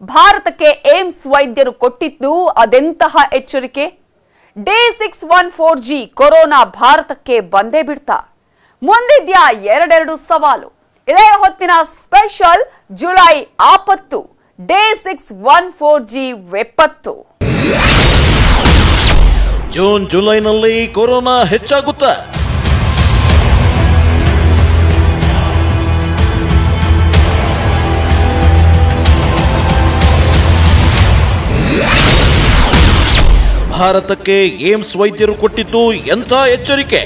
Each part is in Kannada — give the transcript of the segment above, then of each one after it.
ಭಾರತಕ್ಕೆ ಏಮ್ಸ್ ವೈದ್ಯರು ಕೊಟ್ಟಿದ್ದು ಅದೆಂತಹ ಎಚ್ಚರಿಕೆ? D614G ಕೊರೋನಾ ಭಾರತಕ್ಕೆ ಬಂದೇ ಬಿಡ್ತಾ? ಮುಂದಿದ್ಯಾ ಎರಡೆರಡು ಸವಾಲು. ಇದೇ ಹೊತ್ತಿನ ಸ್ಪೆಷಲ್ ಜುಲೈ ಆಪತ್ತು, D614G ವಿಪತ್ತು. ಜೂನ್ ಜುಲೈನಲ್ಲಿ ಕೊರೋನಾ ಹೆಚ್ಚಾಗುತ್ತಾ? ಭಾರತಕ್ಕೆ ಏಮ್ಸ್ ವೈದ್ಯರು ಕೊಟ್ಟಿದ್ದು ಎಂಥ ಎಚ್ಚರಿಕೆ?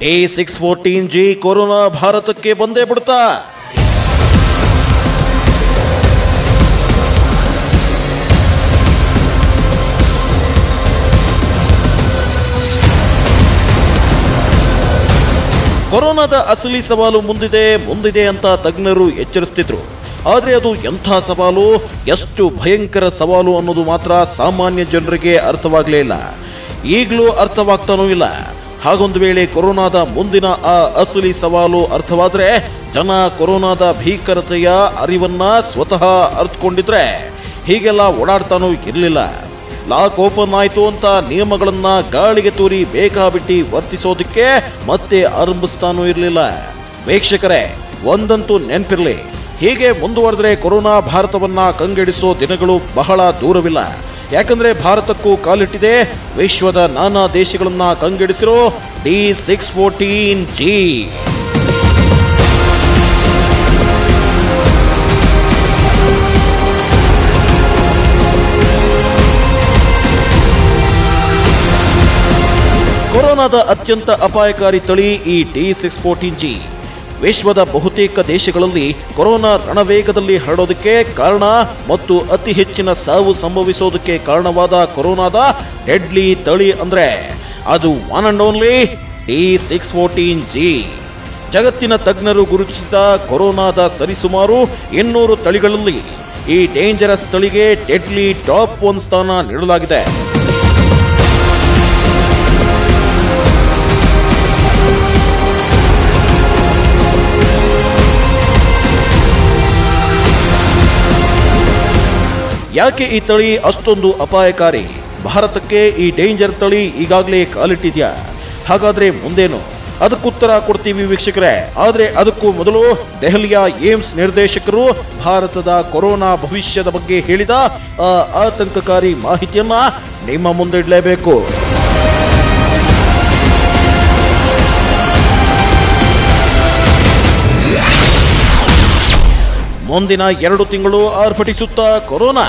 D614G ಕೊರೋನಾ ಭಾರತಕ್ಕೆ ಬಂದೇ ಬಿಡ್ತಾ? ಕೊರೋನಾದ ಅಸಲಿ ಸವಾಲು ಮುಂದಿದೆ ಅಂತ ತಜ್ಞರು ಎಚ್ಚರಿಸ್ತಿದ್ರು. ಆದರೆ ಅದು ಎಂಥ ಸವಾಲು, ಎಷ್ಟು ಭಯಂಕರ ಸವಾಲು ಅನ್ನೋದು ಮಾತ್ರ ಸಾಮಾನ್ಯ ಜನರಿಗೆ ಅರ್ಥವಾಗಲೇ ಇಲ್ಲ. ಈಗಲೂ ಅರ್ಥವಾಗ್ತಾನೂ ಇಲ್ಲ. ಹಾಗೊಂದು ವೇಳೆ ಕೊರೋನಾದ ಮುಂದಿನ ಆ ಅಸಲಿ ಸವಾಲು ಅರ್ಥವಾದ್ರೆ ಜನ ಕೊರೋನಾದ ಭೀಕರತೆಯ ಅರಿವನ್ನ ಸ್ವತಃ ಅರ್ಥಕೊಂಡಿದ್ರೆ ಹೀಗೆಲ್ಲ ಓಡಾಡ್ತಾನೂ ಇರಲಿಲ್ಲ. ಲಾಕ್ ಓಪನ್ ಆಯ್ತು ಅಂತ ನಿಯಮಗಳನ್ನ ಗಾಳಿಗೆ ತೂರಿ ಬೇಕಾಬಿಟ್ಟಿ ವರ್ತಿಸೋದಕ್ಕೆ ಮತ್ತೆ ಆರಂಭಿಸ್ತಾನೂ ಇರಲಿಲ್ಲ. ವೀಕ್ಷಕರೇ, ಒಂದಂತೂ ನೆನಪಿರ್ಲಿ, ಹೀಗೆ ಮುಂದುವರೆದ್ರೆ ಕೊರೋನಾ ಭಾರತವನ್ನ ಕಂಗೆಡಿಸೋ ದಿನಗಳು ಬಹಳ ದೂರವಿಲ್ಲ. ಯಾಕಂದ್ರೆ ಭಾರತಕ್ಕೂ ಕಾಲಿಟ್ಟಿದೆ ವಿಶ್ವದ ನಾನಾ ದೇಶಗಳನ್ನ ಕಂಗೆಡಿಸಿರೋ D614G. ಕೊರೋನಾದ ಅತ್ಯಂತ ಅಪಾಯಕಾರಿ ತಳಿ ಈ D614G. ವಿಶ್ವದ ಬಹುತೇಕ ದೇಶಗಳಲ್ಲಿ ಕೊರೋನಾ ರಣವೇಗದಲ್ಲಿ ಹರಡೋದಕ್ಕೆ ಕಾರಣ ಮತ್ತು ಅತಿ ಹೆಚ್ಚಿನ ಸಾವು ಸಂಭವಿಸೋದಕ್ಕೆ ಕಾರಣವಾದ ಕೊರೋನಾದ ಡೆಡ್ಲಿ ತಳಿ ಅಂದ್ರೆ ಅದು ಒನ್ ಅಂಡ್ ಓನ್ಲಿ D614G. ಜಗತ್ತಿನ ತಜ್ಞರು ಗುರುತಿಸಿದ ಕೊರೋನಾದ ಸರಿಸುಮಾರು 200 ತಳಿಗಳಲ್ಲಿ ಈ ಡೇಂಜರಸ್ ತಳಿಗೆ ಡೆಡ್ಲಿ ಟಾಪ್ 1 ಸ್ಥಾನ ನೀಡಲಾಗಿದೆ. ಯಾಕೆ ಈ ತಳಿ ಅಷ್ಟೊಂದು ಅಪಾಯಕಾರಿ? ಭಾರತಕ್ಕೆ ಈ ಡೇಂಜರ್ ತಳಿ ಈಗಾಗಲೇ ಕಾಲಿಟ್ಟಿದ್ಯಾ? ಹಾಗಾದ್ರೆ ಮುಂದೇನು? ಅದಕ್ಕುತ್ತರ ಕೊಡ್ತೀವಿ ವೀಕ್ಷಕರೇ. ಆದ್ರೆ ಅದಕ್ಕೂ ಮೊದಲು ದೆಹಲಿಯ ಏಮ್ಸ್ ನಿರ್ದೇಶಕರು ಭಾರತದ ಕೊರೋನಾ ಭವಿಷ್ಯದ ಬಗ್ಗೆ ಹೇಳಿದ ಆ ಆತಂಕಕಾರಿ ಮಾಹಿತಿಯನ್ನ ನಿಮ್ಮ ಮುಂದಿಡಲೇಬೇಕು. ಮುಂದಿನ 2 ತಿಂಗಳು ಆರ್ಭಟಿಸುತ್ತಾ ಕೊರೋನಾ.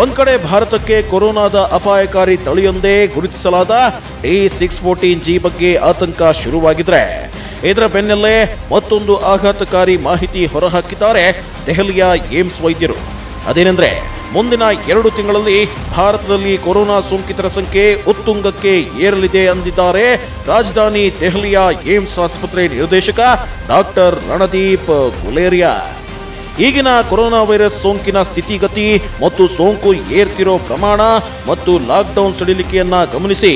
ಒಂದ್ ಕಡೆ ಭಾರತಕ್ಕೆ ಕೊರೋನಾದ ಅಪಾಯಕಾರಿ ತಳಿಯೊಂದೇ ಗುರುತಿಸಲಾದ D614G ಬಗ್ಗೆ ಆತಂಕ ಶುರುವಾಗಿದ್ರೆ, ಇದರ ಬೆನ್ನಲ್ಲೇ ಮತ್ತೊಂದು ಆಘಾತಕಾರಿ ಮಾಹಿತಿ ಹೊರಹಾಕಿದ್ದಾರೆ ದೆಹಲಿಯ ಏಮ್ಸ್ ವೈದ್ಯರು. ಅದೇನೆಂದ್ರೆ, ಮುಂದಿನ 2 ತಿಂಗಳಲ್ಲಿ ಭಾರತದಲ್ಲಿ ಕೊರೋನಾ ಸೋಂಕಿತರ ಸಂಖ್ಯೆ ಉತ್ತುಂಗಕ್ಕೆ ಏರಲಿದೆ ಅಂದಿದ್ದಾರೆ ರಾಜಧಾನಿ ದೆಹಲಿಯ ಏಮ್ಸ್ ಆಸ್ಪತ್ರೆ ನಿರ್ದೇಶಕ ಡಾಕ್ಟರ್ ರಣದೀಪ್ ಗುಲೇರಿಯಾ. ಈಗಿನ ಕೊರೋನಾ ವೈರಸ್ ಸೋಂಕಿನ ಸ್ಥಿತಿಗತಿ ಮತ್ತು ಸೋಂಕು ಏರ್ತಿರೋ ಪ್ರಮಾಣ ಮತ್ತು ಲಾಕ್ಡೌನ್ ಸಡಿಲಿಕೆಯನ್ನ ಗಮನಿಸಿ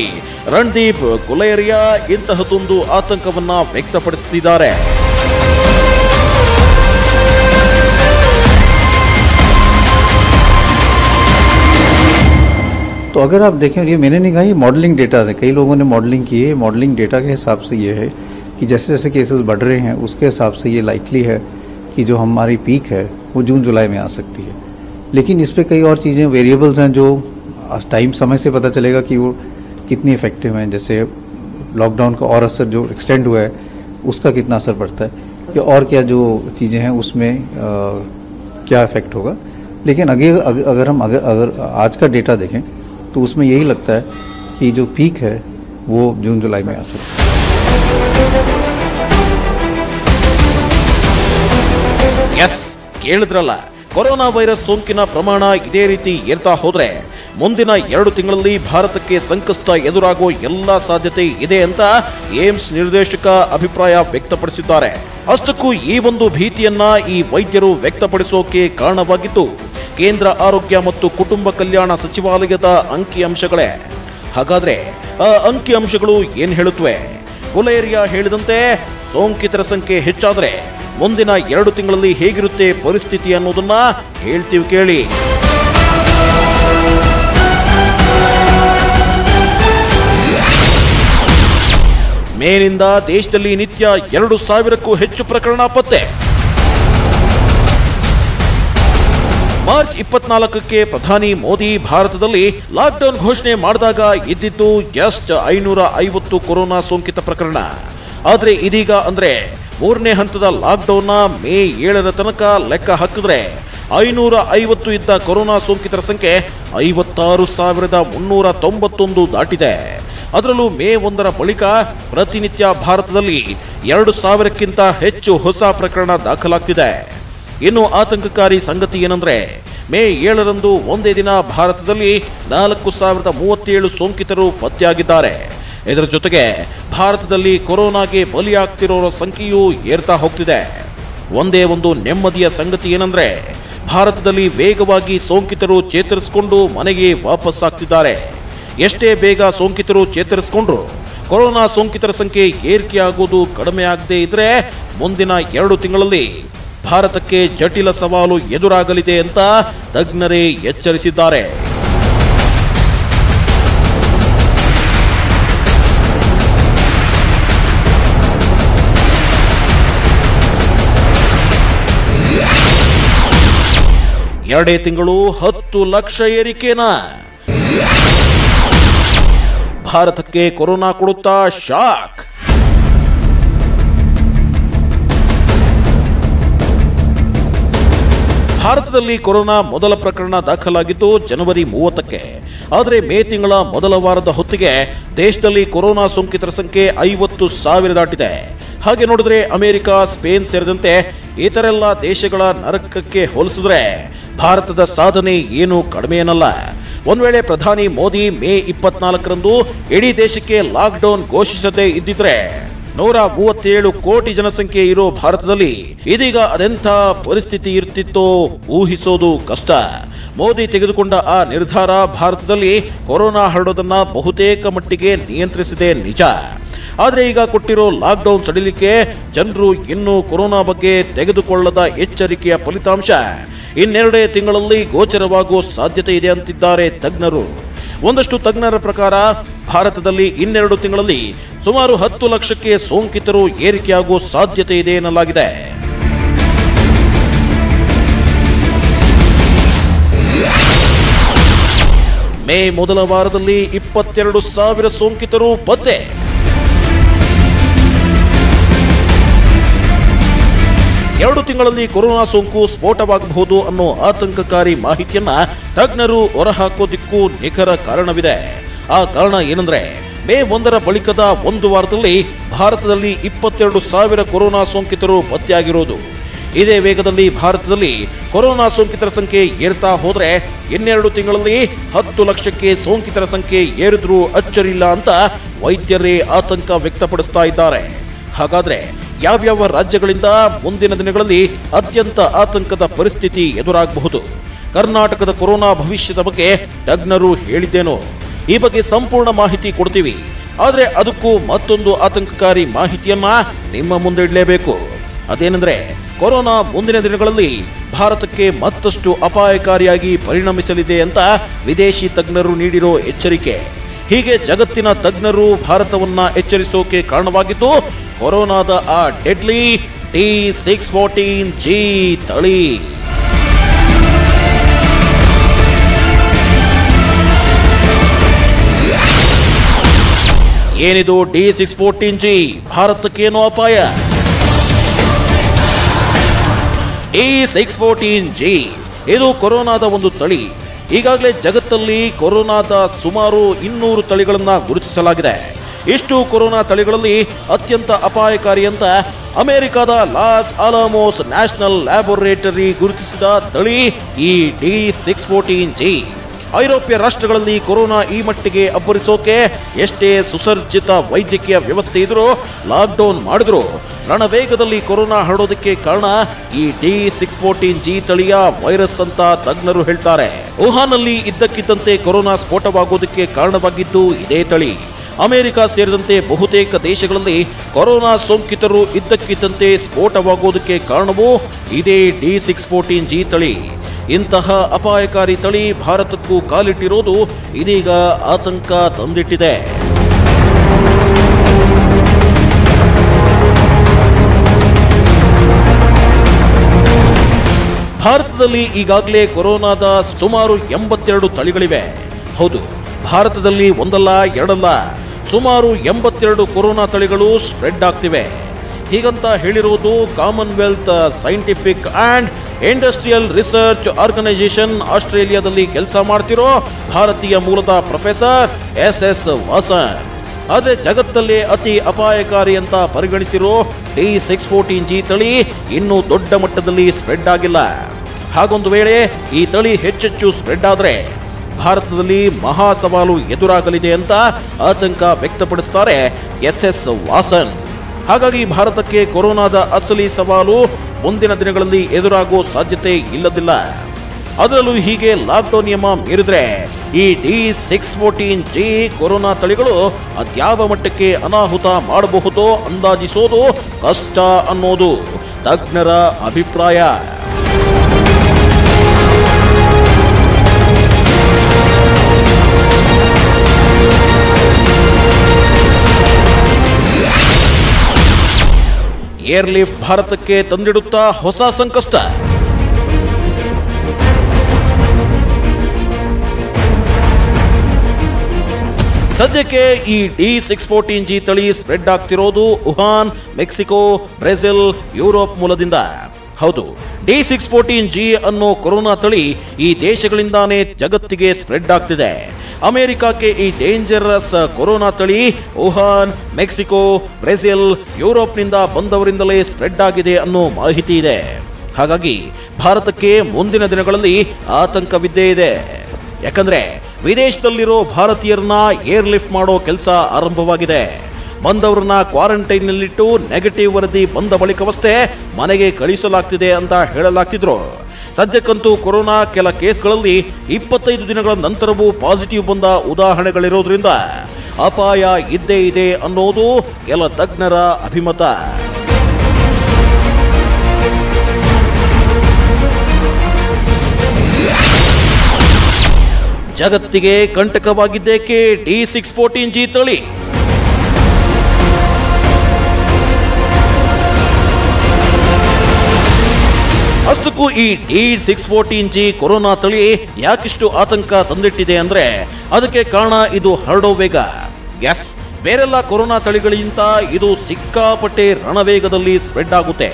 ರಣದೀಪ್ ಗುಲೇರಿಯಾ ಇಂತಹದೊಂದು ಆತಂಕವನ್ನ ವ್ಯಕ್ತಪಡಿಸುತ್ತಿದ್ದಾರೆ. तो अगर आप देखें, ये मैंने नहीं कहा, ये मॉडलिंग डेटा है, कई लोगों ने मॉडलिंग की है. मॉडलिंग डेटा के हिसाब से ये है कि जैसे जैसे केसेस बढ़ रहे हैं उसके हिसाब से ये लाइकली है कि जो हमारी पीक है वो जून जुलाई में आ सकती है. लेकिन इस पर कई और चीज़ें वेरिएबल्स हैं जो टाइम समय से पता चलेगा कि वो कितनी इफेक्टिव हैं. जैसे लॉकडाउन का और असर जो एक्सटेंड हुआ है उसका कितना असर पड़ता है, या और क्या जो चीज़ें हैं उसमें क्या इफेक्ट होगा. लेकिन अगर हम आज का डेटा देखें तो उसमें यही लगता है कि जो पीक है वो जून जुलाई में आ सकता है. यस, ಕೇಳಿದ್ರಲ್ಲ, ಕೊರೋನಾ ವೈರಸ್ ಸೋಂಕಿನ ಪ್ರಮಾಣ ಇದೇ ರೀತಿ ಏರ್ತಾ ಹೋದ್ರೆ ಮುಂದಿನ 2 ತಿಂಗಳಲ್ಲಿ ಭಾರತಕ್ಕೆ ಸಂಕಷ್ಟ ಎದುರಾಗುವ ಎಲ್ಲಾ ಸಾಧ್ಯತೆ ಇದೆ ಅಂತ ಏಮ್ಸ್ ನಿರ್ದೇಶಕ ಅಭಿಪ್ರಾಯ ವ್ಯಕ್ತಪಡಿಸಿದ್ದಾರೆ. ಅಷ್ಟಕ್ಕೂ ಈ ಒಂದು ಭೀತಿಯನ್ನ ಈ ವೈದ್ಯರು ವ್ಯಕ್ತಪಡಿಸೋಕೆ ಕಾರಣವಾಗಿದ್ದು ಕೇಂದ್ರ ಆರೋಗ್ಯ ಮತ್ತು ಕುಟುಂಬ ಕಲ್ಯಾಣ ಸಚಿವಾಲಯದ ಅಂಕಿಅಂಶಗಳೇ. ಹಾಗಾದ್ರೆ ಆ ಅಂಕಿಅಂಶಗಳು ಏನ್ ಹೇಳುತ್ತವೆ? ಗುಲೇರಿಯಾ ಹೇಳಿದಂತೆ ಸೋಂಕಿತರ ಸಂಖ್ಯೆ ಹೆಚ್ಚಾದ್ರೆ ಮುಂದಿನ 2 ತಿಂಗಳಲ್ಲಿ ಹೇಗಿರುತ್ತೆ ಪರಿಸ್ಥಿತಿ ಅನ್ನೋದನ್ನ ಹೇಳ್ತೀವಿ ಕೇಳಿ. ಮೇನಿಂದ ದೇಶದಲ್ಲಿ ನಿತ್ಯ 2,000ಕ್ಕೂ ಹೆಚ್ಚು ಪ್ರಕರಣ ಪತ್ತೆ. ಮಾರ್ಚ್ 24ಕ್ಕೆ ಪ್ರಧಾನಿ ಮೋದಿ ಭಾರತದಲ್ಲಿ ಲಾಕ್ಡೌನ್ ಘೋಷಣೆ ಮಾಡಿದಾಗ ಇದ್ದಿದ್ದು ಜಸ್ಟ್ 550 ಕೊರೋನಾ ಸೋಂಕಿತ ಪ್ರಕರಣ. ಆದ್ರೆ ಇದೀಗ ಅಂದ್ರೆ 3ನೇ ಹಂತದ ಲಾಕ್ಡೌನ್ನ ಮೇ 7ರ ತನಕ ಲೆಕ್ಕ ಹಾಕಿದ್ರೆ 550 ಇದ್ದ ಕೊರೋನಾ ಸೋಂಕಿತರ ಸಂಖ್ಯೆ 56,391 ದಾಟಿದೆ. ಅದರಲ್ಲೂ ಮೇ 1ರ ಬಳಿಕ ಪ್ರತಿನಿತ್ಯ ಭಾರತದಲ್ಲಿ 2,000ಕ್ಕಿಂತ ಹೆಚ್ಚು ಹೊಸ ಪ್ರಕರಣ ದಾಖಲಾಗ್ತಿದೆ. ಇನ್ನು ಆತಂಕಕಾರಿ ಸಂಗತಿ ಏನಂದ್ರೆ ಮೇ 7ರಂದು ಒಂದೇ ದಿನ ಭಾರತದಲ್ಲಿ 4,037 ಸೋಂಕಿತರು ಪತ್ತೆಯಾಗಿದ್ದಾರೆ. ಇದರ ಜೊತೆಗೆ ಭಾರತದಲ್ಲಿ ಕೊರೋನಾಗೆ ಬಲಿಯಾಗ್ತಿರೋರ ಸಂಖ್ಯೆಯೂ ಏರ್ತಾ ಹೋಗ್ತಿದೆ. ಒಂದೇ ಒಂದು ನೆಮ್ಮದಿಯ ಸಂಗತಿ ಏನಂದ್ರೆ ಭಾರತದಲ್ಲಿ ವೇಗವಾಗಿ ಸೋಂಕಿತರು ಚೇತರಿಸಿಕೊಂಡು ಮನೆಗೆ ವಾಪಸ್ ಆಗ್ತಿದ್ದಾರೆ. ಎಷ್ಟೇ ಬೇಗ ಸೋಂಕಿತರು ಚೇತರಿಸಿಕೊಂಡ್ರು ಕೊರೋನಾ ಸೋಂಕಿತರ ಸಂಖ್ಯೆ ಏರಿಕೆಯಾಗುವುದು ಕಡಿಮೆ ಆಗದೆ ಇದ್ರೆ ಮುಂದಿನ 2 ತಿಂಗಳಲ್ಲಿ ಭಾರತಕ್ಕೆ ಜಟಿಲ ಸವಾಲು ಎದುರಾಗಲಿದೆ ಅಂತ ತಜ್ಞರೇ ಎಚ್ಚರಿಸಿದ್ದಾರೆ. ಎರಡೇ ತಿಂಗಳು 10 ಲಕ್ಷ ಏರಿಕೆನಾ? ಭಾರತಕ್ಕೆ ಕೊರೋನಾ ಕೊಡುತ್ತಾ ಶಾಕ್. ಭಾರತದಲ್ಲಿ ಕೊರೋನಾ ಮೊದಲ ಪ್ರಕರಣ ದಾಖಲಾಗಿದ್ದು ಜನವರಿ 30ಕ್ಕೆ. ಆದರೆ ಮೇ ತಿಂಗಳ ಮೊದಲ ವಾರದ ಹೊತ್ತಿಗೆ ದೇಶದಲ್ಲಿ ಕೊರೋನಾ ಸೋಂಕಿತರ ಸಂಖ್ಯೆ 50,000 ದಾಟಿದೆ. ಹಾಗೆ ನೋಡಿದ್ರೆ ಅಮೆರಿಕ, ಸ್ಪೇನ್ ಸೇರಿದಂತೆ ಇತರೆಲ್ಲ ದೇಶಗಳ ನರಕಕ್ಕೆ ಹೋಲಿಸಿದ್ರೆ ಭಾರತದ ಸಾಧನೆ ಏನು ಕಡಿಮೆ ಏನಲ್ಲ. ಒಂದ್ ವೇಳೆ ಪ್ರಧಾನಿ ಮೋದಿ ಮೇ 24ರಂದು ಇಡೀ ದೇಶಕ್ಕೆ ಲಾಕ್ಡೌನ್ ಘೋಷಿಸದೇ ಇದ್ದಿದ್ರೆ 137 ಕೋಟಿ ಜನಸಂಖ್ಯೆ ಇರೋ ಭಾರತದಲ್ಲಿ ಇದೀಗ ಅದೆಂಥ ಪರಿಸ್ಥಿತಿ ಇರ್ತಿತ್ತೋ ಊಹಿಸೋದು ಕಷ್ಟ. ಮೋದಿ ತೆಗೆದುಕೊಂಡ ಆ ನಿರ್ಧಾರ ಭಾರತದಲ್ಲಿ ಕೊರೋನಾ ಹರಡೋದನ್ನ ಬಹುತೇಕ ಮಟ್ಟಿಗೆ ನಿಯಂತ್ರಿಸಿದೆ ನಿಜ. ಆದ್ರೆ ಈಗ ಕೊಟ್ಟಿರೋ ಲಾಕ್ಡೌನ್ ಸಡಿಲಿಕೆ ಜನರು ಇನ್ನೂ ಕೊರೋನಾ ಬಗ್ಗೆ ತೆಗೆದುಕೊಳ್ಳದ ಎಚ್ಚರಿಕೆಯ ಫಲಿತಾಂಶ ಇನ್ನೆರಡೇ ತಿಂಗಳಲ್ಲಿ ಗೋಚರವಾಗುವ ಸಾಧ್ಯತೆ ಇದೆ ಅಂತಿದ್ದಾರೆ ತಜ್ಞರು. ಒಂದಷ್ಟು ತಜ್ಞರ ಪ್ರಕಾರ ಭಾರತದಲ್ಲಿ ಇನ್ನೆರಡು ತಿಂಗಳಲ್ಲಿ ಸುಮಾರು 10 ಲಕ್ಷಕ್ಕೆ ಸೋಂಕಿತರು ಏರಿಕೆಯಾಗುವ ಸಾಧ್ಯತೆ ಇದೆ ಎನ್ನಲಾಗಿದೆ. ಮೇ ಮೊದಲ ವಾರದಲ್ಲಿ 22,000 ಸೋಂಕಿತರು ಪತ್ತೆ. ಎರಡು ತಿಂಗಳಲ್ಲಿ ಕೊರೋನಾ ಸೋಂಕು ಸ್ಫೋಟವಾಗಬಹುದು ಅನ್ನೋ ಆತಂಕಕಾರಿ ಮಾಹಿತಿಯನ್ನ ತಜ್ಞರು ಹೊರಹಾಕೋದಿಕ್ಕೂ ನಿಖರ ಕಾರಣವಿದೆ. ಆ ಕಾರಣ ಏನಂದ್ರೆ ಮೇ 1ರ ಬಳಿಕದ ಒಂದು ವಾರದಲ್ಲಿ ಭಾರತದಲ್ಲಿ 22,000 ಕೊರೋನಾ ಸೋಂಕಿತರು ಪತ್ತೆಯಾಗಿರೋದು. ಇದೇ ವೇಗದಲ್ಲಿ ಭಾರತದಲ್ಲಿ ಕೊರೋನಾ ಸೋಂಕಿತರ ಸಂಖ್ಯೆ ಏರ್ತಾ ಹೋದ್ರೆ ಇನ್ನೆರಡು ತಿಂಗಳಲ್ಲಿ 10 ಲಕ್ಷಕ್ಕೆ ಸೋಂಕಿತರ ಸಂಖ್ಯೆ ಏರಿದ್ರೂ ಅಚ್ಚರಿಲ್ಲ ಅಂತ ವೈದ್ಯರೇ ಆತಂಕ ವ್ಯಕ್ತಪಡಿಸ್ತಾ ಇದ್ದಾರೆ. ಹಾಗಾದ್ರೆ ಯಾವ್ಯಾವ ರಾಜ್ಯಗಳಿಂದ ಮುಂದಿನ ದಿನಗಳಲ್ಲಿ ಅತ್ಯಂತ ಆತಂಕದ ಪರಿಸ್ಥಿತಿ ಎದುರಾಗಬಹುದು? ಕರ್ನಾಟಕದ ಕೊರೋನಾ ಭವಿಷ್ಯದ ಬಗ್ಗೆ ತಜ್ಞರು ಹೇಳಿದ್ದೇನೋ? ಈ ಬಗ್ಗೆ ಸಂಪೂರ್ಣ ಮಾಹಿತಿ ಕೊಡ್ತೀವಿ. ಆದ್ರೆ ಅದಕ್ಕೂ ಮತ್ತೊಂದು ಆತಂಕಕಾರಿ ಮಾಹಿತಿಯನ್ನ ನಿಮ್ಮ ಮುಂದೆ ಇಡಲೇಬೇಕು. ಅದೇನೆಂದ್ರೆ ಕೊರೋನಾ ಮುಂದಿನ ದಿನಗಳಲ್ಲಿ ಭಾರತಕ್ಕೆ ಮತ್ತಷ್ಟು ಅಪಾಯಕಾರಿಯಾಗಿ ಪರಿಣಮಿಸಲಿದೆ ಅಂತ ವಿದೇಶಿ ತಜ್ಞರು ನೀಡಿರೋ ಎಚ್ಚರಿಕೆ. ಹೀಗೆ ಜಗತ್ತಿನ ತಜ್ಞರು ಭಾರತವನ್ನ ಎಚ್ಚರಿಸೋಕೆ ಕಾರಣವಾಗಿದ್ದು ಕೊರೋನಾದ ಆ ಡೆಡ್ಲಿ D614G ತಳಿ. ಏನಿದು D614G? ಭಾರತಕ್ಕೇನೋ ಅಪಾಯ? D614G ಇದು ಕೊರೋನಾದ ಒಂದು ತಳಿ. ಈಗಾಗಲೇ ಜಗತ್ತಲ್ಲಿ ಕೊರೋನಾದ ಸುಮಾರು 200 ತಳಿಗಳನ್ನ ಗುರುತಿಸಲಾಗಿದೆ. ಇಷ್ಟು ಕೊರೋನಾ ತಳಿಗಳಲ್ಲಿ ಅತ್ಯಂತ ಅಪಾಯಕಾರಿ ಅಂತ ಅಮೆರಿಕದ ಲಾಸ್ ಅಲಾಮೋಸ್ ನ್ಯಾಷನಲ್ ಲ್ಯಾಬೋರೇಟರಿ ಗುರುತಿಸಿದ ತಳಿ ಈ D614G. ಐರೋಪ್ಯ ರಾಷ್ಟ್ರಗಳಲ್ಲಿ ಕೊರೋನಾ ಈ ಮಟ್ಟಿಗೆ ಅಬ್ಬರಿಸೋಕೆ ಎಷ್ಟೇ ಸುಸಜ್ಜಿತ ವೈದ್ಯಕೀಯ ವ್ಯವಸ್ಥೆ ಇದ್ರೂ ಲಾಕ್ಡೌನ್ ಮಾಡಿದ್ರು ರಣವೇಗದಲ್ಲಿ ಕೊರೋನಾ ಹರಡೋದಕ್ಕೆ ಕಾರಣ ಈ D614G ತಳಿಯ ವೈರಸ್ ಅಂತ ತಜ್ಞರು ಹೇಳ್ತಾರೆ. ವುಹಾನ್ನಲ್ಲಿ ಇದ್ದಕ್ಕಿದ್ದಂತೆ ಕೊರೋನಾ ಸ್ಫೋಟವಾಗೋದಕ್ಕೆ ಕಾರಣವಾಗಿದ್ದು ಇದೇ ತಳಿ. ಅಮೆರಿಕ ಸೇರಿದಂತೆ ಬಹುತೇಕ ದೇಶಗಳಲ್ಲಿ ಕೊರೋನಾ ಸೋಂಕಿತರು ಇದ್ದಕ್ಕಿದ್ದಂತೆ ಸ್ಫೋಟವಾಗೋದಕ್ಕೆ ಕಾರಣವೂ ಇದೇ D614G ತಳಿ. ಇಂತಹ ಅಪಾಯಕಾರಿ ತಳಿ ಭಾರತಕ್ಕೂ ಕಾಲಿಟ್ಟಿರೋದು ಇದೀಗ ಆತಂಕ ತಂದಿಟ್ಟಿದೆ. ಭಾರತದಲ್ಲಿ ಈಗಾಗಲೇ ಕೊರೋನಾದ ಸುಮಾರು 82 ತಳಿಗಳಿವೆ. ಹೌದು, ಭಾರತದಲ್ಲಿ ಒಂದಲ್ಲ ಎರಡಲ್ಲ ಸುಮಾರು 82 ಕೊರೋನಾ ತಳಿಗಳು ಸ್ಪ್ರೆಡ್ ಆಗ್ತಿವೆ. ಹೀಗಂತ ಹೇಳಿರುವುದು Commonwealth scientific and industrial research organisation ಆಸ್ಟ್ರೇಲಿಯಾದಲ್ಲಿ ಕೆಲಸ ಮಾಡ್ತಿರೋ ಭಾರತೀಯ ಮೂಲದ ಪ್ರೊಫೆಸರ್ SS ವಾಸನ್. ಆದರೆ ಜಗತ್ತಲ್ಲೇ ಅತಿ ಅಪಾಯಕಾರಿ ಅಂತ ಪರಿಗಣಿಸಿರೋ D614G ತಳಿ ಇನ್ನೂ ದೊಡ್ಡ ಮಟ್ಟದಲ್ಲಿ ಸ್ಪ್ರೆಡ್ ಆಗಿಲ್ಲ. ಹಾಗೊಂದು ವೇಳೆ ಈ ತಳಿ ಹೆಚ್ಚೆಚ್ಚು ಸ್ಪ್ರೆಡ್ ಆದರೆ ಭಾರತದಲ್ಲಿ ಮಹಾ ಸವಾಲು ಎದುರಾಗಲಿದೆ ಅಂತ ಆತಂಕ ವ್ಯಕ್ತಪಡಿಸುತ್ತಾರೆ SS ವಾಸನ್. ಹಾಗಾಗಿ ಭಾರತಕ್ಕೆ ಕೊರೋನಾದ ಅಸಲಿ ಸವಾಲು ಮುಂದಿನ ದಿನಗಳಲ್ಲಿ ಎದುರಾಗುವ ಸಾಧ್ಯತೆ ಇಲ್ಲದಿಲ್ಲ. ಅದರಲ್ಲೂ ಹೀಗೆ ಲಾಕ್ಡೌನ್ ನಿಯಮ ಮೀರಿದ್ರೆ ಈ D614G ಕೊರೋನಾ ತಳಿಗಳು ಅದ್ಯಾವ ಮಟ್ಟಕ್ಕೆ ಅನಾಹುತ ಮಾಡಬಹುದೋ ಅಂದಾಜಿಸೋದು ಕಷ್ಟ ಅನ್ನೋದು ತಜ್ಞರ ಅಭಿಪ್ರಾಯ. ಏರ್ಲಿಫ್ಟ್ ಭಾರತಕ್ಕೆ ತಂದಿಡುತ್ತಾ ಹೊಸ ಸಂಕಷ್ಟ. ಸದ್ಯಕ್ಕೆ ಈ D614G ತಳಿ ಸ್ಪ್ರೆಡ್ ಆಗ್ತಿರೋದು ವುಹಾನ್, ಮೆಕ್ಸಿಕೋ, ಬ್ರೆಜಿಲ್, ಯುರೋಪ್ ಮೂಲದಿಂದ. ಹೌದು, D614G ಅನ್ನೋ ಕೊರೋನಾ ತಳಿ ಈ ದೇಶಗಳಿಂದಾನೇ ಜಗತ್ತಿಗೆ ಸ್ಪ್ರೆಡ್ ಆಗ್ತಿದೆ. ಅಮೆರಿಕಕ್ಕೆ ಈ ಡೇಂಜರಸ್ ಕೊರೋನಾ ತಳಿ ವುಹಾನ್, ಮೆಕ್ಸಿಕೋ, ಬ್ರೆಜಿಲ್, ಯುರೋಪ್ನಿಂದ ಬಂದವರಿಂದಲೇ ಸ್ಪ್ರೆಡ್ ಆಗಿದೆ ಅನ್ನೋ ಮಾಹಿತಿ ಇದೆ. ಹಾಗಾಗಿ ಭಾರತಕ್ಕೆ ಮುಂದಿನ ದಿನಗಳಲ್ಲಿ ಆತಂಕವಿದ್ದೇ ಇದೆ. ಯಾಕಂದ್ರೆ ವಿದೇಶದಲ್ಲಿರೋ ಭಾರತೀಯರನ್ನ ಏರ್ಲಿಫ್ಟ್ ಮಾಡೋ ಕೆಲಸ ಆರಂಭವಾಗಿದೆ. ಬಂದವರನ್ನ ಕ್ವಾರಂಟೈನ್ನಲ್ಲಿಟ್ಟು ನೆಗೆಟಿವ್ ವರದಿ ಬಂದ ಬಳಿಕವಷ್ಟೇ ಮನೆಗೆ ಕಳಿಸಲಾಗ್ತಿದೆ ಅಂತ ಹೇಳಲಾಗ್ತಿದ್ರು. ಸದ್ಯಕ್ಕಂತೂ ಕೊರೋನಾ ಕೆಲ ಕೇಸ್ಗಳಲ್ಲಿ 25 ದಿನಗಳ ನಂತರವೂ ಪಾಸಿಟಿವ್ ಬಂದ ಉದಾಹರಣೆಗಳಿರೋದ್ರಿಂದ ಅಪಾಯ ಇದ್ದೇ ಇದೆ ಅನ್ನೋದು ಕೆಲ ತಜ್ಞರ ಅಭಿಮತ. ಜಗತ್ತಿಗೆ ಕಂಟಕವಾಗಿದ್ದೇಕೆ D614G ತಳಿ? ಅಷ್ಟಕ್ಕೂ ಈ D614G ಕೊರೋನಾ ತಳಿ ಯಾಕಿಷ್ಟು ಆತಂಕ ತಂದಿಟ್ಟಿದೆ ಅಂದ್ರೆ ಅದಕ್ಕೆ ಕಾರಣ ಇದು ಹರಡೋ ವೇಗ. ಎಸ್, ಬೇರೆಲ್ಲ ಕೊರೋನಾ ತಳಿಗಳಿಗಿಂತ ಇದು ಸಿಕ್ಕಾಪಟ್ಟೆ ರಣವೇಗದಲ್ಲಿ ಸ್ಪ್ರೆಡ್ ಆಗುತ್ತೆ.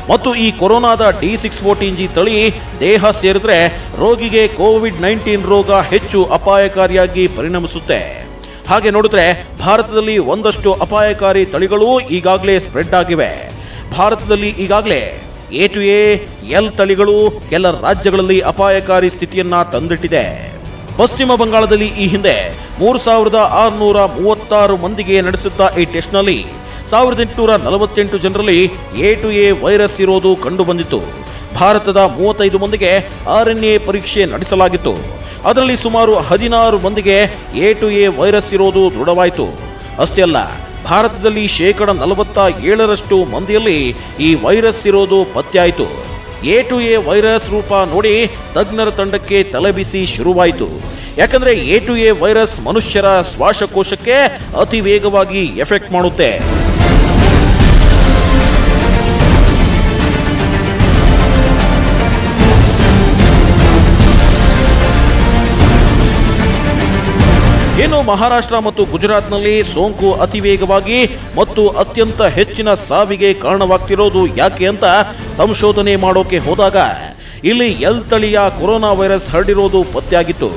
ಮತ್ತು ಈ ಕೊರೋನಾದ D614G ತಳಿ ದೇಹ ಸೇರಿದ್ರೆ ರೋಗಿಗೆ COVID-19 ರೋಗ ಹೆಚ್ಚು ಅಪಾಯಕಾರಿಯಾಗಿ ಪರಿಣಮಿಸುತ್ತೆ. ಹಾಗೆ ನೋಡಿದ್ರೆ ಭಾರತದಲ್ಲಿ ಒಂದಷ್ಟು ಅಪಾಯಕಾರಿ ತಳಿಗಳು ಈಗಾಗಲೇ ಸ್ಪ್ರೆಡ್ ಆಗಿವೆ. ಭಾರತದಲ್ಲಿ ಈಗಾಗಲೇ A to A, L ತಳಿಗಳು ಕೆಲ ರಾಜ್ಯಗಳಲ್ಲಿ ಅಪಾಯಕಾರಿ ಸ್ಥಿತಿಯನ್ನ ತಂದಿಟ್ಟಿದೆ. ಪಶ್ಚಿಮ ಬಂಗಾಳದಲ್ಲಿ ಈ ಹಿಂದೆ 3636 ಮಂದಿಗೆ ನಡೆಸಿದ್ದ ಈ ಟೆಸ್ಟ್ನಲ್ಲಿ 1848 ಜನರಲ್ಲಿ A to A ವೈರಸ್ ಇರೋದು ಕಂಡು ಬಂದಿತ್ತು. ಭಾರತದ 35 ಮಂದಿಗೆ RNA ಪರೀಕ್ಷೆ ನಡೆಸಲಾಗಿತ್ತು. ಅದರಲ್ಲಿ ಸುಮಾರು 16 ಮಂದಿಗೆ A to A ವೈರಸ್ ಇರೋದು ದೃಢವಾಯಿತು. ಅಷ್ಟೇ ಅಲ್ಲ, ಭಾರತದಲ್ಲಿ 47% ಮಂದಿಯಲ್ಲಿ ಈ ವೈರಸ್ ಇರೋದು ಪತ್ತೆಯಾಯಿತು. A to A ವೈರಸ್ ರೂಪ ನೋಡಿ ತಜ್ಞರ ತಂಡಕ್ಕೆ ತಲೆಬಿಸಿ ಶುರುವಾಯಿತು. ಯಾಕಂದ್ರೆ A to A ವೈರಸ್ ಮನುಷ್ಯರ ಶ್ವಾಸಕೋಶಕ್ಕೆ ಅತಿ ವೇಗವಾಗಿ ಎಫೆಕ್ಟ್ ಮಾಡುತ್ತೆ. ಇನ್ನು ಮಹಾರಾಷ್ಟ್ರ ಮತ್ತು ಗುಜರಾತ್ನಲ್ಲಿ ಸೋಂಕು ಅತಿ ವೇಗವಾಗಿ ಮತ್ತು ಅತ್ಯಂತ ಹೆಚ್ಚಿನ ಸಾವಿಗೆ ಕಾರಣವಾಗ್ತಿರೋದು ಯಾಕೆ ಅಂತ ಸಂಶೋಧನೆ ಮಾಡೋಕೆ ಹೋದಾಗ ಇಲ್ಲಿ L ತಳಿಯ ಕೊರೋನಾ ವೈರಸ್ ಹರಡಿರೋದು ಪತ್ತೆಯಾಗಿತ್ತು.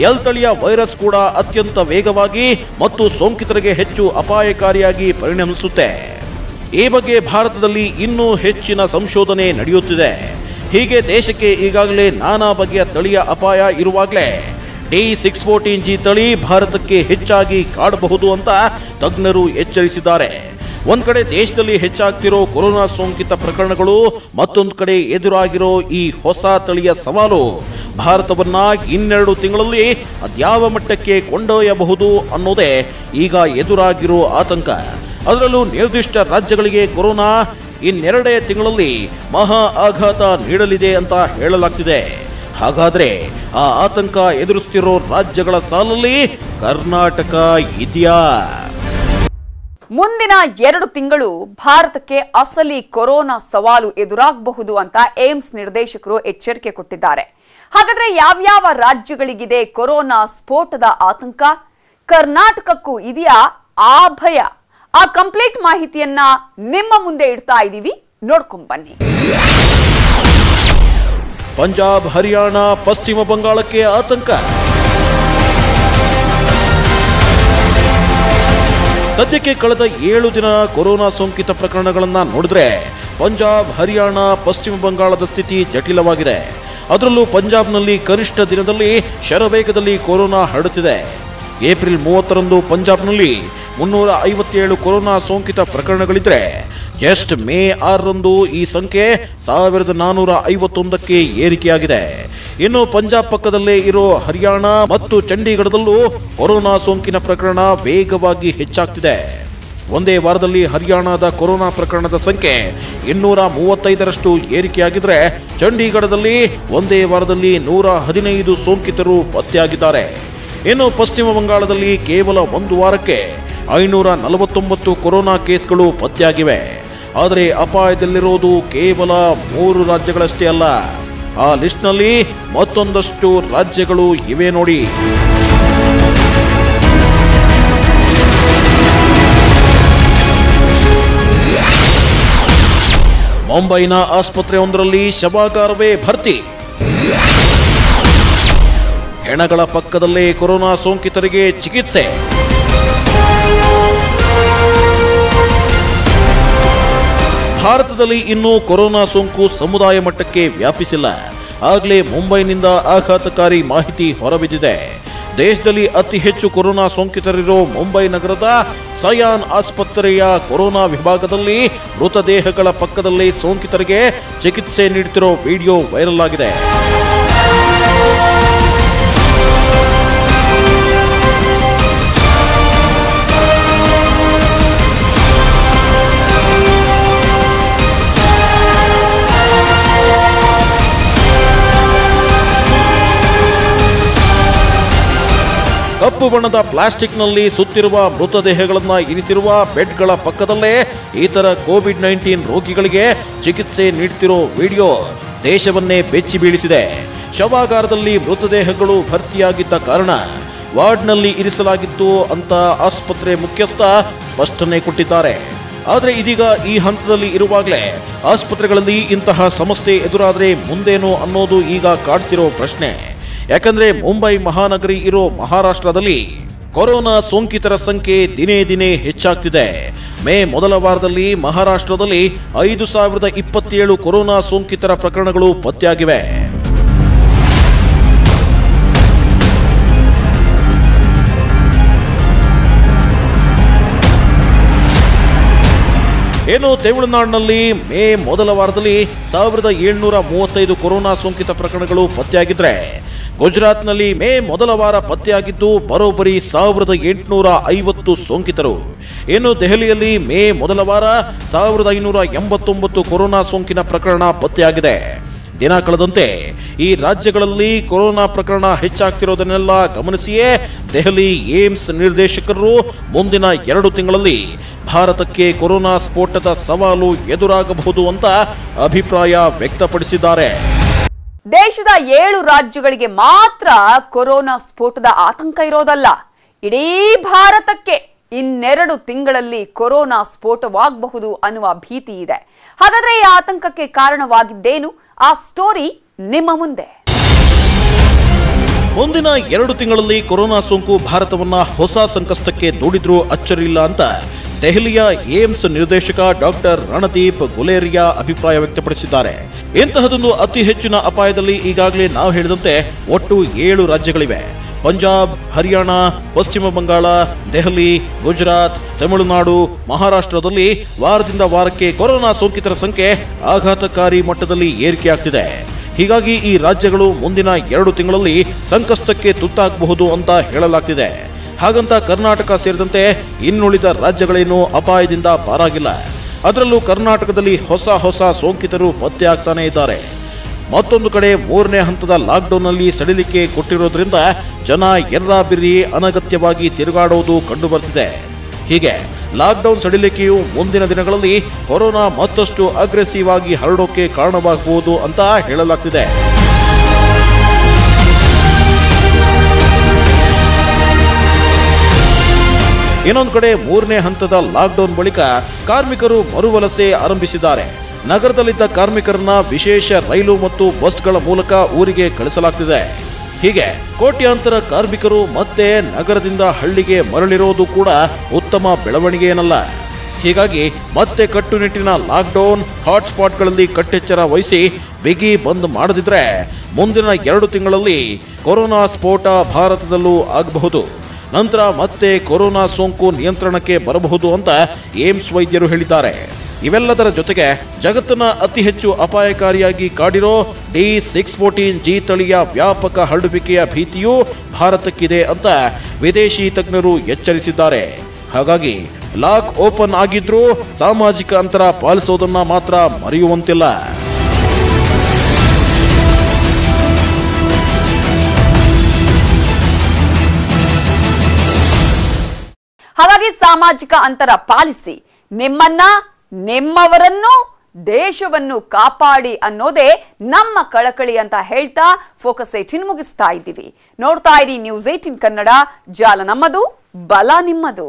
ಎಲ್ ತಳಿಯ ವೈರಸ್ ಕೂಡ ಅತ್ಯಂತ ವೇಗವಾಗಿ ಮತ್ತು ಸೋಂಕಿತರಿಗೆ ಹೆಚ್ಚು ಅಪಾಯಕಾರಿಯಾಗಿ ಪರಿಣಮಿಸುತ್ತೆ. ಈ ಬಗ್ಗೆ ಭಾರತದಲ್ಲಿ ಇನ್ನೂ ಹೆಚ್ಚಿನ ಸಂಶೋಧನೆ ನಡೆಯುತ್ತಿದೆ. ಹೀಗೆ ದೇಶಕ್ಕೆ ಈಗಾಗಲೇ ನಾನಾ ಬಗೆಯ ತಳಿಯ ಅಪಾಯ ಇರುವಾಗಲೇ D614G ತಳಿ ಭಾರತಕ್ಕೆ ಹೆಚ್ಚಾಗಿ ಕಾಡಬಹುದು ಅಂತ ತಜ್ಞರು ಎಚ್ಚರಿಸಿದ್ದಾರೆ. ಒಂದ್ ಕಡೆ ದೇಶದಲ್ಲಿ ಹೆಚ್ಚಾಗ್ತಿರೋ ಕೊರೋನಾ ಸೋಂಕಿತ ಪ್ರಕರಣಗಳು, ಮತ್ತೊಂದು ಕಡೆ ಎದುರಾಗಿರೋ ಈ ಹೊಸ ತಳಿಯ ಸವಾಲು ಭಾರತವನ್ನ ಇನ್ನೆರಡು ತಿಂಗಳಲ್ಲಿ ಅದ್ಯಾವ ಮಟ್ಟಕ್ಕೆ ಕೊಂಡೊಯ್ಯಬಹುದು ಅನ್ನೋದೇ ಈಗ ಎದುರಾಗಿರೋ ಆತಂಕ. ಅದರಲ್ಲೂ ನಿರ್ದಿಷ್ಟ ರಾಜ್ಯಗಳಿಗೆ ಕೊರೋನಾ ಇನ್ನೆರಡೇ ತಿಂಗಳಲ್ಲಿ ಮಹಾ ಆಘಾತ ನೀಡಲಿದೆ ಅಂತ ಹೇಳಲಾಗ್ತಿದೆ. ಹಾಗಾದ್ರೆ ಆ ಆತಂಕ ಎದುರಿಸ್ತಿರೋ ರಾಜ್ಯಗಳ ಸಾಲಲ್ಲಿ ಕರ್ನಾಟಕ ಇದೆಯಾ? ಮುಂದಿನ 2 ತಿಂಗಳು ಭಾರತಕ್ಕೆ ಅಸಲಿ ಕೊರೋನಾ ಸವಾಲು ಎದುರಾಗಬಹುದು ಅಂತ ಏಮ್ಸ್ ನಿರ್ದೇಶಕರು ಎಚ್ಚರಿಕೆ ಕೊಟ್ಟಿದ್ದಾರೆ. ಹಾಗಾದ್ರೆ ಯಾವ್ಯಾವ ರಾಜ್ಯಗಳಿಗಿದೆ ಕೊರೋನಾ ಸ್ಫೋಟದ ಆತಂಕ? ಕರ್ನಾಟಕಕ್ಕೂ ಇದೆಯಾ ಆ ಭಯ? ಆ ಕಂಪ್ಲೀಟ್ ಮಾಹಿತಿಯನ್ನ ನಿಮ್ಮ ಮುಂದೆ ಇಡ್ತಾ ಇದ್ದೀವಿ, ನೋಡ್ಕೊಂಡ್ ಬನ್ನಿ. ಪಂಜಾಬ್, ಹರಿಯಾಣ, ಪಶ್ಚಿಮ ಬಂಗಾಳಕ್ಕೆ ಆತಂಕ. ಸದ್ಯಕ್ಕೆ ಕಳೆದ 7 ದಿನ ಕೊರೋನಾ ಸೋಂಕಿತ ಪ್ರಕರಣಗಳನ್ನ ನೋಡಿದ್ರೆ ಪಂಜಾಬ್, ಹರಿಯಾಣ, ಪಶ್ಚಿಮ ಬಂಗಾಳದ ಸ್ಥಿತಿ ಜಟಿಲವಾಗಿದೆ. ಅದರಲ್ಲೂ ಪಂಜಾಬ್ನಲ್ಲಿ ಕನಿಷ್ಠ ದಿನದಲ್ಲಿ ಶರವೇಗದಲ್ಲಿ ಕೊರೋನಾ ಹರಡುತ್ತಿದೆ. ಏಪ್ರಿಲ್ 30ರಂದು ಪಂಜಾಬ್ನಲ್ಲಿ 357 ಕೊರೋನಾ ಸೋಂಕಿತ ಪ್ರಕರಣಗಳಿದ್ರೆ ಜಸ್ಟ್ ಮೇ 6ರಂದು ಈ ಸಂಖ್ಯೆ 1451ಕ್ಕೆ ಏರಿಕೆಯಾಗಿದೆ. ಇನ್ನು ಪಂಜಾಬ್ ಪಕ್ಕದಲ್ಲೇ ಇರೋ ಹರಿಯಾಣ ಮತ್ತು ಚಂಡೀಗಢದಲ್ಲೂ ಕೊರೋನಾ ಸೋಂಕಿನ ಪ್ರಕರಣ ವೇಗವಾಗಿ ಹೆಚ್ಚಾಗ್ತಿದೆ. ಒಂದೇ ವಾರದಲ್ಲಿ ಹರಿಯಾಣದ ಕೊರೋನಾ ಪ್ರಕರಣದ ಸಂಖ್ಯೆ 235ರಷ್ಟು ಏರಿಕೆಯಾಗಿದ್ರೆ ಚಂಡೀಗಢದಲ್ಲಿ ಒಂದೇ ವಾರದಲ್ಲಿ 115 ಸೋಂಕಿತರು ಪತ್ತೆಯಾಗಿದ್ದಾರೆ. ಇನ್ನು ಪಶ್ಚಿಮ ಬಂಗಾಳದಲ್ಲಿ ಕೇವಲ ಒಂದು ವಾರಕ್ಕೆ 549 ಕೊರೋನಾ ಕೇಸ್ಗಳು ಪತ್ತೆಯಾಗಿವೆ. ಆದರೆ ಅಪಾಯದಲ್ಲಿರೋದು ಕೇವಲ 3 ರಾಜ್ಯಗಳಷ್ಟೇ ಅಲ್ಲ. ಆ ಲಿಸ್ಟ್ನಲ್ಲಿ ಮತ್ತೊಂದಷ್ಟು ರಾಜ್ಯಗಳು ಇವೆ ನೋಡಿ. ಮುಂಬೈನ ಆಸ್ಪತ್ರೆಯೊಂದರಲ್ಲಿ ಶವಾಗಾರವೇ ಭರ್ತಿ. ಹೆಣಗಳ ಪಕ್ಕದಲ್ಲೇ ಕೊರೋನಾ ಸೋಂಕಿತರಿಗೆ ಚಿಕಿತ್ಸೆ. ಭಾರತದಲ್ಲಿ ಇನ್ನೂ ಕೊರೋನಾ ಸೋಂಕು ಸಮುದಾಯ ಮಟ್ಟಕ್ಕೆ ವ್ಯಾಪಿಸಿಲ್ಲ. ಆಗಲೇ ಮುಂಬೈನಿಂದ ಆಘಾತಕಾರಿ ಮಾಹಿತಿ ಹೊರಬಿದ್ದಿದೆ. ದೇಶದಲ್ಲಿ ಅತಿ ಹೆಚ್ಚು ಕೊರೋನಾ ಸೋಂಕಿತರಿರೋ ಮುಂಬೈ ನಗರದ ಸಯಾನ್ ಆಸ್ಪತ್ರೆಯ ಕೊರೋನಾ ವಿಭಾಗದಲ್ಲಿ ಮೃತದೇಹಗಳ ಪಕ್ಕದಲ್ಲೇ ಸೋಂಕಿತರಿಗೆ ಚಿಕಿತ್ಸೆ ನೀಡುತ್ತಿರೋ ವಿಡಿಯೋ ವೈರಲ್ ಆಗಿದೆ. ಕಪ್ಪು ಬಣ್ಣದ ಪ್ಲಾಸ್ಟಿಕ್ನಲ್ಲಿ ಸುತ್ತಿರುವ ಮೃತದೇಹಗಳನ್ನು ಇರಿಸಿರುವ ಬೆಡ್ಗಳ ಪಕ್ಕದಲ್ಲೇ ಇತರ ಕೋವಿಡ್-19 ರೋಗಿಗಳಿಗೆ ಚಿಕಿತ್ಸೆ ನೀಡುತ್ತಿರೋ ವಿಡಿಯೋ ದೇಶವನ್ನೇ ಬೆಚ್ಚಿ ಬೀಳಿಸಿದೆ. ಶವಾಗಾರದಲ್ಲಿ ಮೃತದೇಹಗಳು ಭರ್ತಿಯಾಗಿದ್ದ ಕಾರಣ ವಾರ್ಡ್ನಲ್ಲಿ ಇರಿಸಲಾಗಿತ್ತು ಅಂತ ಆಸ್ಪತ್ರೆ ಮುಖ್ಯಸ್ಥ ಸ್ಪಷ್ಟನೆ ಕೊಟ್ಟಿದ್ದಾರೆ. ಆದರೆ ಇದೀಗ ಈ ಹಂತದಲ್ಲಿ ಇರುವಾಗಲೇ ಆಸ್ಪತ್ರೆಗಳಲ್ಲಿ ಇಂತಹ ಸಮಸ್ಯೆ ಎದುರಾದರೆ ಮುಂದೇನು ಅನ್ನೋದು ಈಗ ಕಾಡ್ತಿರೋ ಪ್ರಶ್ನೆ. ಯಾಕಂದ್ರೆ ಮುಂಬೈ ಮಹಾನಗರಿ ಇರೋ ಮಹಾರಾಷ್ಟ್ರದಲ್ಲಿ ಕೊರೋನಾ ಸೋಂಕಿತರ ಸಂಖ್ಯೆ ದಿನೇ ದಿನೇ ಹೆಚ್ಚಾಗ್ತಿದೆ. ಮೇ ಮೊದಲ ವಾರದಲ್ಲಿ ಮಹಾರಾಷ್ಟ್ರದಲ್ಲಿ 5027 ಕೊರೋನಾ ಸೋಂಕಿತರ ಪ್ರಕರಣಗಳು ಪತ್ತೆಯಾಗಿವೆ. ಏನು ತಮಿಳುನಾಡಿನಲ್ಲಿ ಮೇ ಮೊದಲ ವಾರದಲ್ಲಿ 1735 ಕೊರೋನಾ ಸೋಂಕಿತ ಪ್ರಕರಣಗಳು ಪತ್ತೆಯಾಗಿದ್ರೆ ಗುಜರಾತ್ನಲ್ಲಿ ಮೇ ಮೊದಲ ವಾರ ಪತ್ತೆಯಾಗಿದ್ದು ಬರೋಬ್ಬರಿ 1850 ಸೋಂಕಿತರು. ಇನ್ನು ದೆಹಲಿಯಲ್ಲಿ ಮೇ ಮೊದಲ ವಾರ 1589 ಕೊರೋನಾ ಸೋಂಕಿನ ಪ್ರಕರಣ ಪತ್ತೆಯಾಗಿದೆ. ದಿನ ಕಳೆದಂತೆ ಈ ರಾಜ್ಯಗಳಲ್ಲಿ ಕೊರೋನಾ ಪ್ರಕರಣ ಹೆಚ್ಚಾಗ್ತಿರೋದನ್ನೆಲ್ಲ ಗಮನಿಸಿಯೇ ದೆಹಲಿ ಏಮ್ಸ್ ನಿರ್ದೇಶಕರು ಮುಂದಿನ 2 ತಿಂಗಳಲ್ಲಿ ಭಾರತಕ್ಕೆ ಕೊರೋನಾ ಸ್ಫೋಟದ ಸವಾಲು ಎದುರಾಗಬಹುದು ಅಂತ ಅಭಿಪ್ರಾಯ ವ್ಯಕ್ತಪಡಿಸಿದ್ದಾರೆ. ದೇಶದ 7 ರಾಜ್ಯಗಳಿಗೆ ಮಾತ್ರ ಕೊರೋನಾ ಸ್ಫೋಟದ ಆತಂಕ ಇರೋದಲ್ಲ, ಇಡೀ ಭಾರತಕ್ಕೆ ಇನ್ನೆರಡು ತಿಂಗಳಲ್ಲಿ ಕೊರೋನಾ ಸ್ಫೋಟವಾಗಬಹುದು ಅನ್ನುವ ಭೀತಿ ಇದೆ. ಹಾಗಾದ್ರೆ ಈ ಆತಂಕಕ್ಕೆ ಕಾರಣವಾಗಿದ್ದೇನು? ಆ ಸ್ಟೋರಿ ನಿಮ್ಮ ಮುಂದೆ. ಮುಂದಿನ 2 ತಿಂಗಳಲ್ಲಿ ಕೊರೋನಾ ಸೋಂಕು ಭಾರತವನ್ನ ಹೊಸ ಸಂಕಷ್ಟಕ್ಕೆ ದೂಡಿದ್ರೂ ಅಚ್ಚರಿಯಿಲ್ಲ ಅಂತ ದೆಹಲಿಯ ಏಮ್ಸ್ ನಿರ್ದೇಶಕ ಡಾಕ್ಟರ್ ರಣದೀಪ್ ಗುಲೇರಿಯಾ ಅಭಿಪ್ರಾಯ ವ್ಯಕ್ತಪಡಿಸಿದ್ದಾರೆ. ಇಂತಹದೊಂದು ಅತಿ ಹೆಚ್ಚಿನ ಅಪಾಯದಲ್ಲಿ ಈಗಾಗಲೇ ನಾವು ಹೇಳಿದಂತೆ ಒಟ್ಟು 7 ರಾಜ್ಯಗಳಿವೆ. ಪಂಜಾಬ್, ಹರಿಯಾಣ, ಪಶ್ಚಿಮ ಬಂಗಾಳ, ದೆಹಲಿ, ಗುಜರಾತ್, ತಮಿಳುನಾಡು, ಮಹಾರಾಷ್ಟ್ರದಲ್ಲಿ ವಾರದಿಂದ ವಾರಕ್ಕೆ ಕೊರೋನಾ ಸೋಂಕಿತರ ಸಂಖ್ಯೆ ಆಘಾತಕಾರಿ ಮಟ್ಟದಲ್ಲಿ ಏರಿಕೆಯಾಗ್ತಿದೆ. ಹೀಗಾಗಿ ಈ ರಾಜ್ಯಗಳು ಮುಂದಿನ 2 ತಿಂಗಳಲ್ಲಿ ಸಂಕಷ್ಟಕ್ಕೆ ತುತ್ತಾಗಬಹುದು ಅಂತ ಹೇಳಲಾಗ್ತಿದೆ. ಹಾಗಂತ ಕರ್ನಾಟಕ ಸೇರಿದಂತೆ ಇನ್ನುಳಿದ ರಾಜ್ಯಗಳೇನು ಅಪಾಯದಿಂದ ಪಾರಾಗಿಲ್ಲ. ಅದರಲ್ಲೂ ಕರ್ನಾಟಕದಲ್ಲಿ ಹೊಸ ಸೋಂಕಿತರು ಪತ್ತೆ ಆಗ್ತಾನೆ ಇದ್ದಾರೆ. ಮತ್ತೊಂದು ಕಡೆ 3ನೇ ಹಂತದ ಲಾಕ್ಡೌನ್ನಲ್ಲಿ ಸಡಿಲಿಕೆ ಕೊಟ್ಟಿರೋದ್ರಿಂದ ಜನ ಎರ್ರಾಬಿರ್ರಿ ಅನಗತ್ಯವಾಗಿ ತಿರುಗಾಡೋದು ಕಂಡುಬರ್ತಿದೆ. ಹೀಗೆ ಲಾಕ್ಡೌನ್ ಸಡಿಲಿಕೆಯು ಮುಂದಿನ ದಿನಗಳಲ್ಲಿ ಕೊರೋನಾ ಮತ್ತಷ್ಟು ಅಗ್ರೆಸಿವ್ ಆಗಿ ಹರಡೋಕೆ ಕಾರಣವಾಗಬಹುದು ಅಂತ ಹೇಳಲಾಗ್ತಿದೆ. ಇನ್ನೊಂದು ಕಡೆ 3ನೇ ಹಂತದ ಲಾಕ್ಡೌನ್ ಬಳಿಕ ಕಾರ್ಮಿಕರು ಮರುವಲಸೆ ಆರಂಭಿಸಿದ್ದಾರೆ. ನಗರದಲ್ಲಿದ್ದ ಕಾರ್ಮಿಕರನ್ನ ವಿಶೇಷ ರೈಲು ಮತ್ತು ಬಸ್ಗಳ ಮೂಲಕ ಊರಿಗೆ ಕಳಿಸಲಾಗ್ತಿದೆ. ಹೀಗೆ ಕೋಟ್ಯಾಂತರ ಕಾರ್ಮಿಕರು ಮತ್ತೆ ನಗರದಿಂದ ಹಳ್ಳಿಗೆ ಮರಳಿರೋದು ಕೂಡ ಉತ್ತಮ ಬೆಳವಣಿಗೆ ಏನಲ್ಲ. ಹೀಗಾಗಿ ಮತ್ತೆ ಕಟ್ಟುನಿಟ್ಟಿನ ಲಾಕ್ಡೌನ್, ಹಾಟ್ಸ್ಪಾಟ್ಗಳಲ್ಲಿ ಕಟ್ಟೆಚ್ಚರ ವಹಿಸಿ ಬಿಗಿ ಬಂದ್ ಮಾಡದಿದ್ರೆ ಮುಂದಿನ 2 ತಿಂಗಳಲ್ಲಿ ಕೊರೋನಾ ಸ್ಫೋಟ ಭಾರತದಲ್ಲೂ ಆಗಬಹುದು. ನಂತರ ಮತ್ತೆ ಕೊರೋನಾ ಸೋಂಕು ನಿಯಂತ್ರಣಕ್ಕೆ ಬರಬಹುದು ಅಂತ ಏಮ್ಸ್ ವೈದ್ಯರು ಹೇಳಿದ್ದಾರೆ. ಇವೆಲ್ಲದರ ಜೊತೆಗೆ ಜಗತ್ತಿನ ಅತಿ ಹೆಚ್ಚು ಅಪಾಯಕಾರಿಯಾಗಿ ಕಾಡಿರೋ D614G ತಳಿಯ ವ್ಯಾಪಕ ಹರಡುವಿಕೆಯ ಭೀತಿಯೂ ಭಾರತಕ್ಕಿದೆ ಅಂತ ವಿದೇಶಿ ತಜ್ಞರು ಎಚ್ಚರಿಸಿದ್ದಾರೆ. ಹಾಗಾಗಿ ಲಾಕ್ ಓಪನ್ ಆಗಿದ್ರೂ ಸಾಮಾಜಿಕ ಅಂತರ ಪಾಲಿಸೋದನ್ನ ಮಾತ್ರ ಮರೆಯುವಂತಿಲ್ಲ. ಹಾಗಾಗಿ ಸಾಮಾಜಿಕ ಅಂತರ ಪಾಲಿಸಿ, ನಿಮ್ಮನ್ನ, ನಿಮ್ಮವರನ್ನು, ದೇಶವನ್ನು ಕಾಪಾಡಿ ಅನ್ನೋದೇ ನಮ್ಮ ಕಳಕಳಿ ಅಂತ ಹೇಳ್ತಾ ಫೋಕಸ್ 18 ಮುಗಿಸ್ತಾ ಇದ್ದೀವಿ. ನೋಡ್ತಾ ಇರಿ ನ್ಯೂಸ್ 18 ಕನ್ನಡ. ಜಾಲ ನಮ್ಮದು, ಬಲ ನಿಮ್ಮದು.